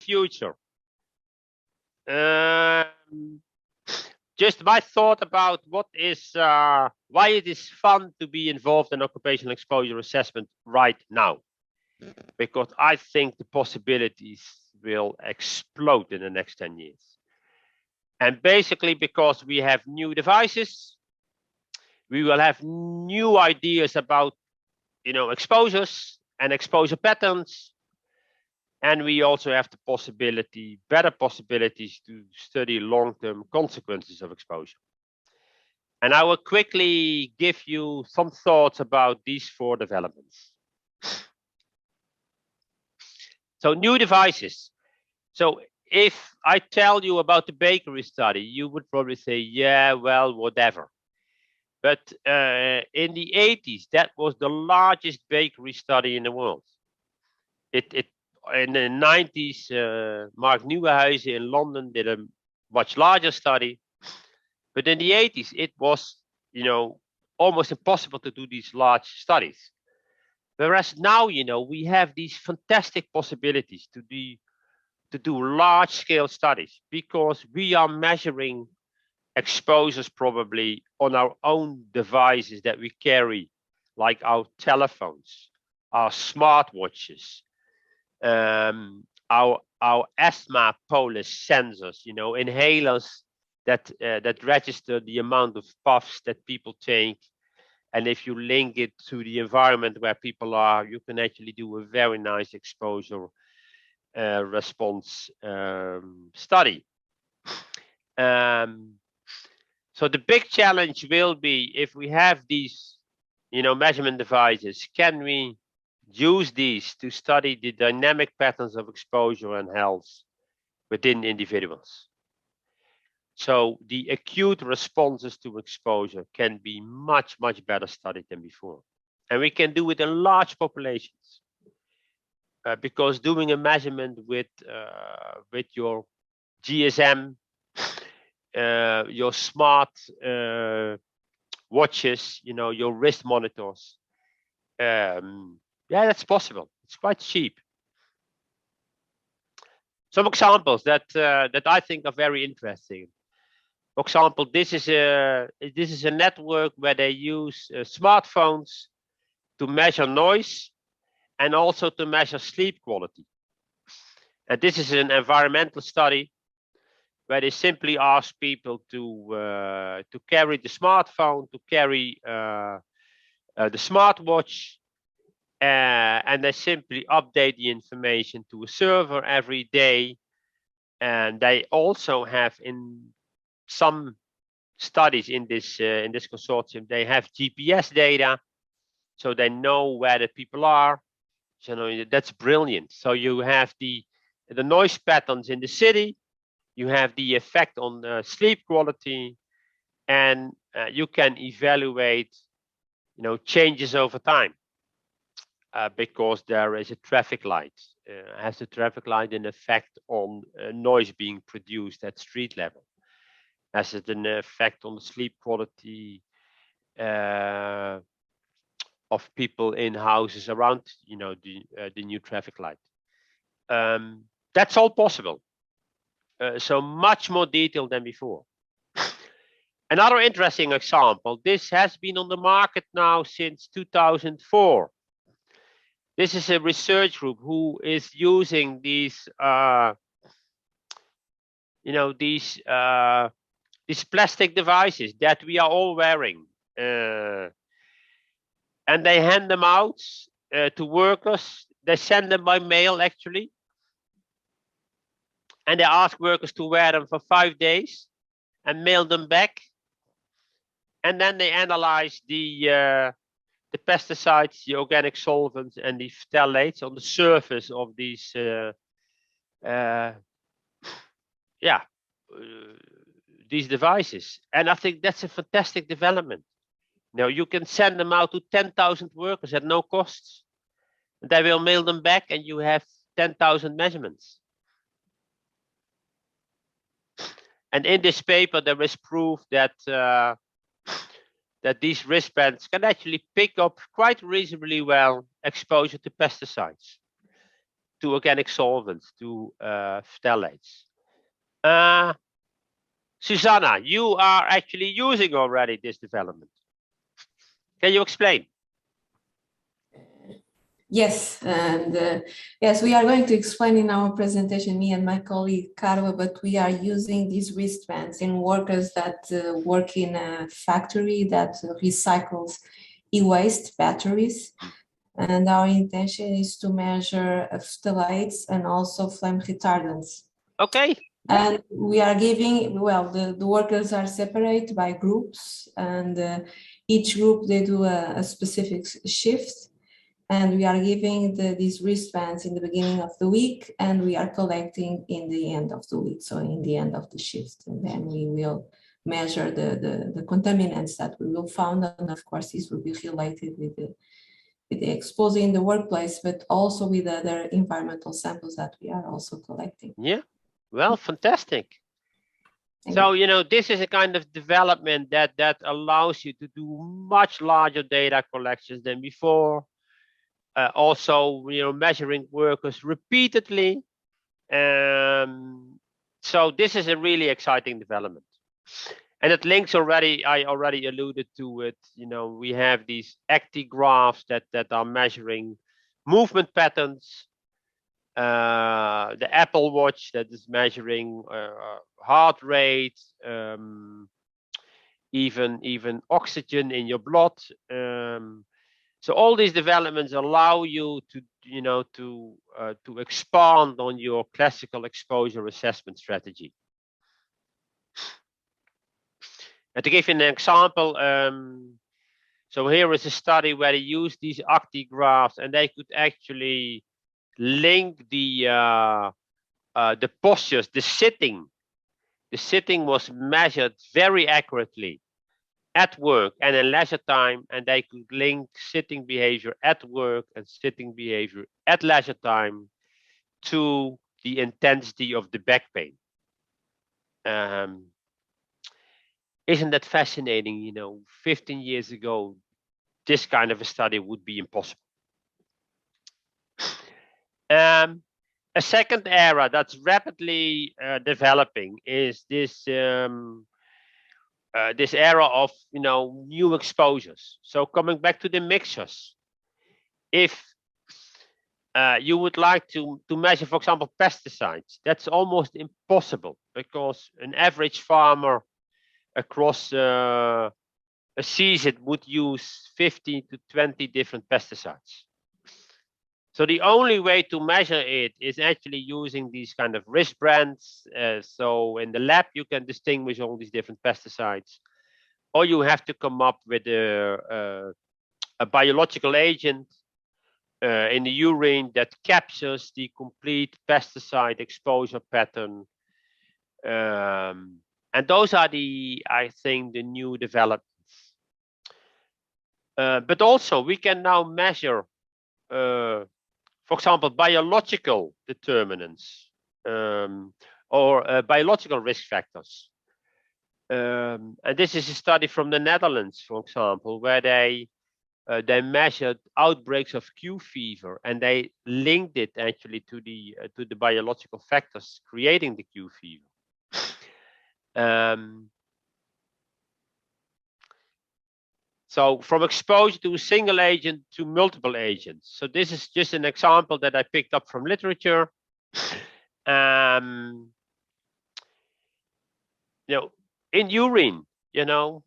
future. Just my thought about what is why it is fun to be involved in occupational exposure assessment right now, because I think the possibilities will explode in the next 10 years. And basically because we have new devices, we will have new ideas about, exposures and exposure patterns. And we also have the possibility, better possibilities to study long-term consequences of exposure. And I will quickly give you some thoughts about these 4 developments. So new devices. So if I tell you about the bakery study, you would probably say, yeah, well, whatever. But in the 80s, that was the largest bakery study in the world. In the 90s, Mark Nieuwenhuizen in London did a much larger study. But in the 80s, it was, almost impossible to do these large studies. Whereas now, we have these fantastic possibilities to do large-scale studies, because we are measuring exposures probably on our own devices that we carry, like our telephones, our smartwatches, our asthma pulse sensors, inhalers that register the amount of puffs that people take. And if you link it to the environment where people are, you can actually do a very nice exposure response study. So the big challenge will be, if we have these, measurement devices, can we use these to study the dynamic patterns of exposure and health within individuals? So the acute responses to exposure can be much, much better studied than before. And we can do it in large populations. Because doing a measurement with your GSM, your smart watches, your wrist monitors, yeah, that's possible. It's quite cheap. Some examples that I think are very interesting. For example, this is a network where they use smartphones to measure noise and also to measure sleep quality. And this is an environmental study where they simply ask people to carry the smartphone, to carry the smartwatch, and they simply update the information to a server every day. And they also have, in some studies in this consortium, they have GPS data, so they know where the people are. So that's brilliant. So you have the noise patterns in the city, you have the effect on sleep quality, and you can evaluate, changes over time, because there is a traffic light. Has the traffic light an effect on noise being produced at street level? Has it an effect on the sleep quality of people in houses around, the new traffic light? That's all possible. So much more detail than before. Another interesting example, this has been on the market now since 2004. This is a research group who is using these, these plastic devices that we are all wearing, and they hand them out to workers. They send them by mail, actually, and they ask workers to wear them for 5 days and mail them back. And then they analyze the pesticides, the organic solvents, and the phthalates on the surface of these, these devices. And I think that's a fantastic development. Now you can send them out to 10,000 workers at no costs. They will mail them back, and you have 10,000 measurements. And in this paper, there is proof that that these wristbands can actually pick up quite reasonably well exposure to pesticides. to organic solvents, to phthalates. Susanna, you are actually using already this development. Can you explain? Yes, and yes, we are going to explain in our presentation, me and my colleague Carla, but we are using these wristbands in workers that work in a factory that recycles e-waste batteries. And our intention is to measure phthalates and also flame retardants. Okay. And we are giving, well, the workers are separated by groups, and each group, they do a specific shift. And we are giving these wristbands in the beginning of the week, and we are collecting in the end of the week, so in the end of the shift. And then we will measure the contaminants that we will find, and of course, this will be related with the exposure in the workplace, but also with other environmental samples that we are also collecting. Yeah, well, fantastic. So, you know, this is a kind of development that allows you to do much larger data collections than before. Also, you know, measuring workers repeatedly. So this is a really exciting development. And it links already, I already alluded to it, you know, we have these actigraphs that are measuring movement patterns. The Apple Watch that is measuring heart rate, even oxygen in your blood. So all these developments allow you to, you know, to expand on your classical exposure assessment strategy. And to give you an example, so here is a study where they use these actigraphs, and they could actually link the postures, the sitting. The sitting was measured very accurately at work and in leisure time, and they could link sitting behavior at work and sitting behavior at leisure time to the intensity of the back pain. Isn't that fascinating? You know, 15 years ago, this kind of a study would be impossible. A second era that's rapidly developing is this this era of, you know, new exposures. So coming back to the mixtures, if you would like to measure, for example, pesticides, that's almost impossible because an average farmer across a season would use 50 to 20 different pesticides. So the only way to measure it is actually using these kind of wristbands. So in the lab, you can distinguish all these different pesticides, or you have to come up with a biological agent in the urine that captures the complete pesticide exposure pattern. And those are I think, the new developments. But also we can now measure, for example, biological determinants or biological risk factors. And this is a study from the Netherlands, for example, where they measured outbreaks of Q fever, and they linked it actually to the biological factors creating the Q fever. So from exposure to a single agent to multiple agents. So this is just an example that I picked up from literature. You know, in urine, you know,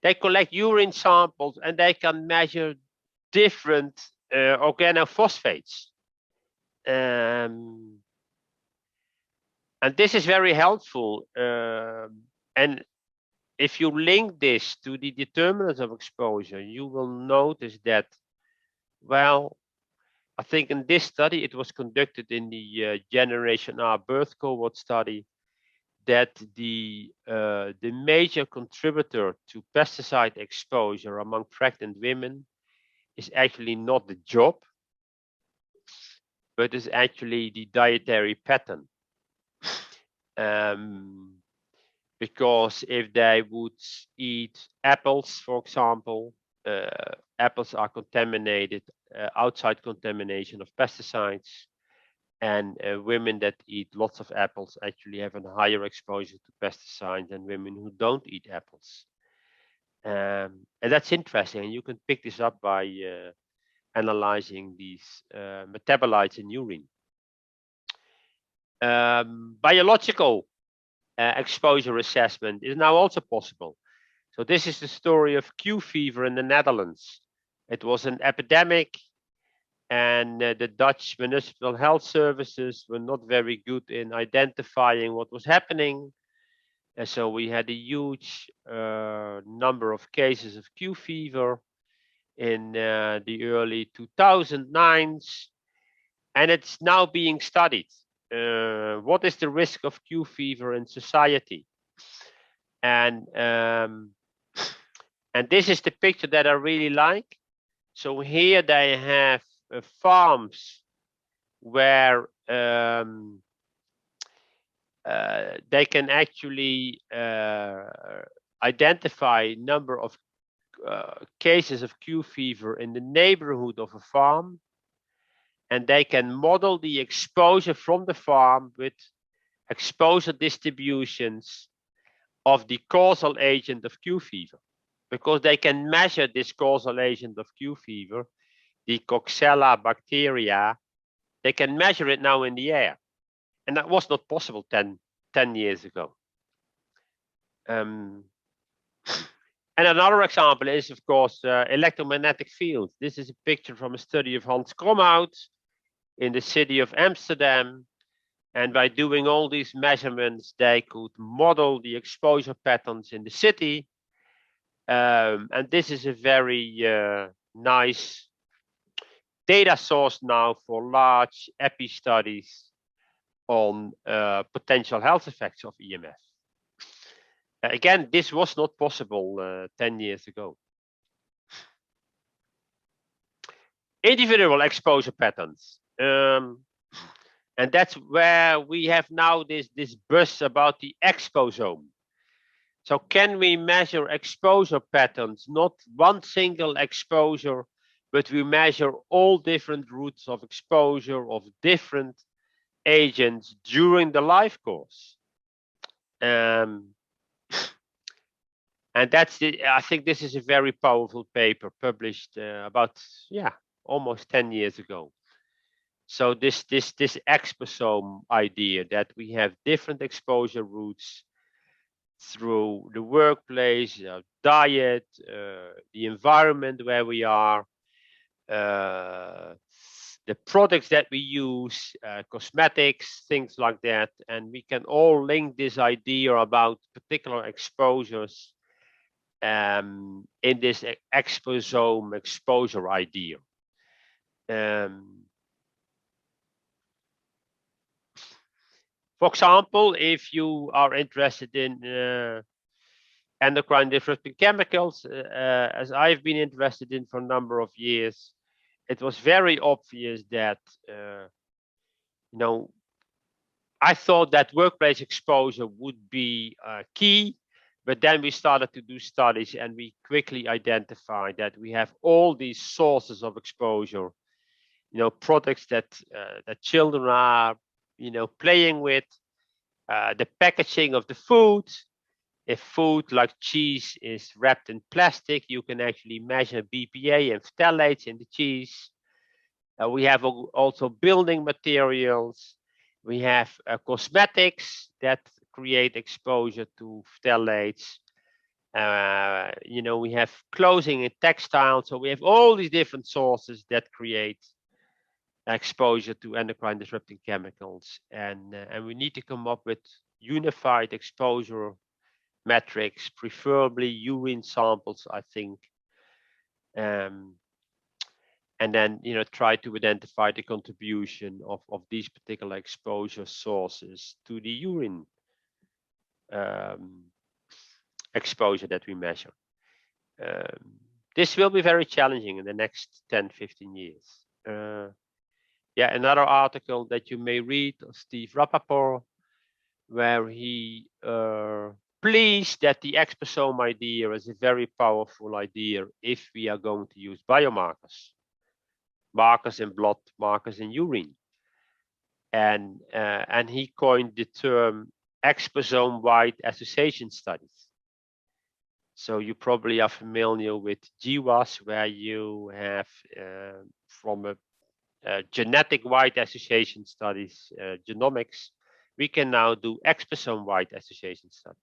they collect urine samples and they can measure different organophosphates. And this is very helpful. And if you link this to the determinants of exposure, you will notice that, well, I think in this study, it was conducted in the Generation R birth cohort study, that the major contributor to pesticide exposure among pregnant women is actually not the job, but is actually the dietary pattern. Because if they would eat apples, for example, apples are contaminated, outside contamination of pesticides. And women that eat lots of apples actually have a higher exposure to pesticides than women who don't eat apples. And that's interesting. And you can pick this up by analyzing these metabolites in urine. Biological exposure assessment is now also possible. So this is the story of Q fever in the Netherlands. It was an epidemic, and the Dutch municipal health services were not very good in identifying what was happening. And so we had a huge number of cases of Q fever in the early 2009s, and it's now being studied. What is the risk of Q fever in society? And this is the picture that I really like. So here they have farms where they can actually identify number of cases of Q fever in the neighborhood of a farm, and they can model the exposure from the farm with exposure distributions of the causal agent of Q fever, because they can measure this causal agent of Q fever, the Coxella bacteria. They can measure it now in the air, and that was not possible 10 years ago. And another example is, of course, electromagnetic fields. This is a picture from a study of Hans Kromhout in the city of Amsterdam. And by doing all these measurements, they could model the exposure patterns in the city. And this is a very nice data source now for large epi studies on potential health effects of EMF. Again, this was not possible 10 years ago. Individual exposure patterns. And that's where we have now this buzz about the exposome. So can we measure exposure patterns, not one single exposure, but we measure all different routes of exposure of different agents during the life course? And that's I think this is a very powerful paper published about almost 10 years ago. So this exposome idea that we have different exposure routes through the workplace, diet, the environment where we are, the products that we use, cosmetics, things like that, and we can all link this idea about particular exposures in this exposome exposure idea. For example, if you are interested in endocrine disrupting chemicals, as I've been interested in for a number of years, it was very obvious that I thought that workplace exposure would be key. But then we started to do studies, and we quickly identified that we have all these sources of exposure, products that children are, playing with, the packaging of the food. If food like cheese is wrapped in plastic, you can actually measure BPA and phthalates in the cheese. We have also building materials. We have cosmetics that create exposure to phthalates. We have clothing and textiles. So we have all these different sources that create exposure to endocrine disrupting chemicals. And we need to come up with unified exposure metrics, preferably urine samples, I think. And then, try to identify the contribution of these particular exposure sources to the urine exposure that we measure. This will be very challenging in the next 10, 15 years. Another article that you may read of Steve Rappaport, where he pleased that the exposome idea is a very powerful idea if we are going to use biomarkers. Markers in blood, markers in urine. and he coined the term exposome-wide association studies. So you probably are familiar with GWAS, where you have from a genetic-wide association studies, genomics, we can now do exposome-wide association studies.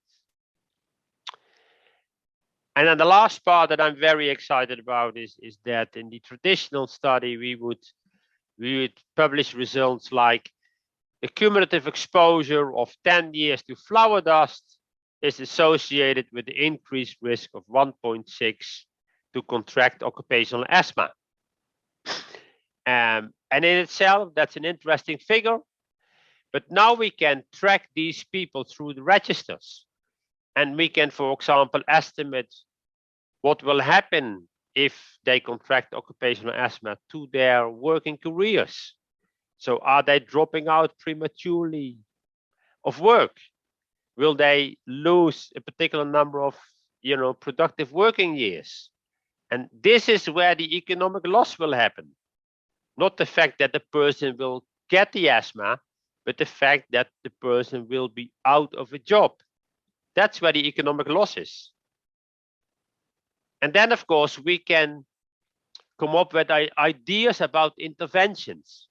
And then the last part that I'm very excited about is that in the traditional study, we would publish results like the cumulative exposure of 10 years to flower dust is associated with the increased risk of 1.6 to contract occupational asthma. And in itself, that's an interesting figure. But now we can track these people through the registers. And we can, for example, estimate what will happen if they contract occupational asthma to their working careers. So are they dropping out prematurely of work? Will they lose a particular number of, productive working years? And this is where the economic loss will happen. Not the fact that the person will get the asthma, but the fact that the person will be out of a job. That's where the economic loss is. And then, of course, we can come up with ideas about interventions.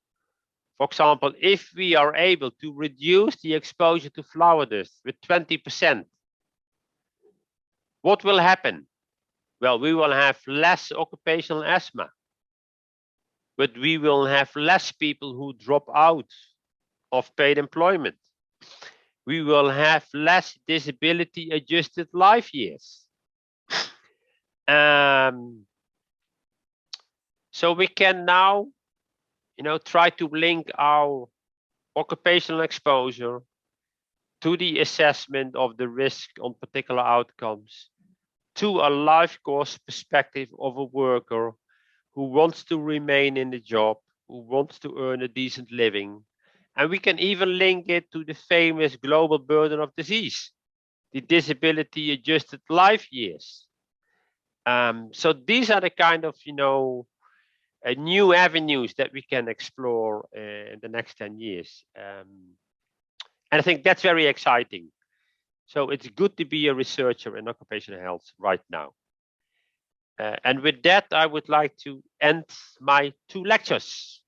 For example, if we are able to reduce the exposure to flower dust with 20%, what will happen? Well, we will have less occupational asthma, but we will have less people who drop out of paid employment. We will have less disability adjusted life years. So we can now, try to link our occupational exposure to the assessment of the risk on particular outcomes, to a life course perspective of a worker who wants to remain in the job, who wants to earn a decent living. And we can even link it to the famous global burden of disease, the disability adjusted life years. So these are the kind of, new avenues that we can explore in the next 10 years. And I think that's very exciting. So it's good to be a researcher in occupational health right now. And with that, I would like to end my 2 lectures.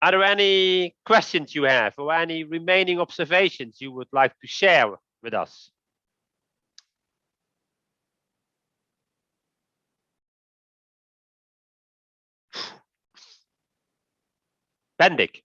Are there any questions you have or any remaining observations you would like to share with us? Bendik.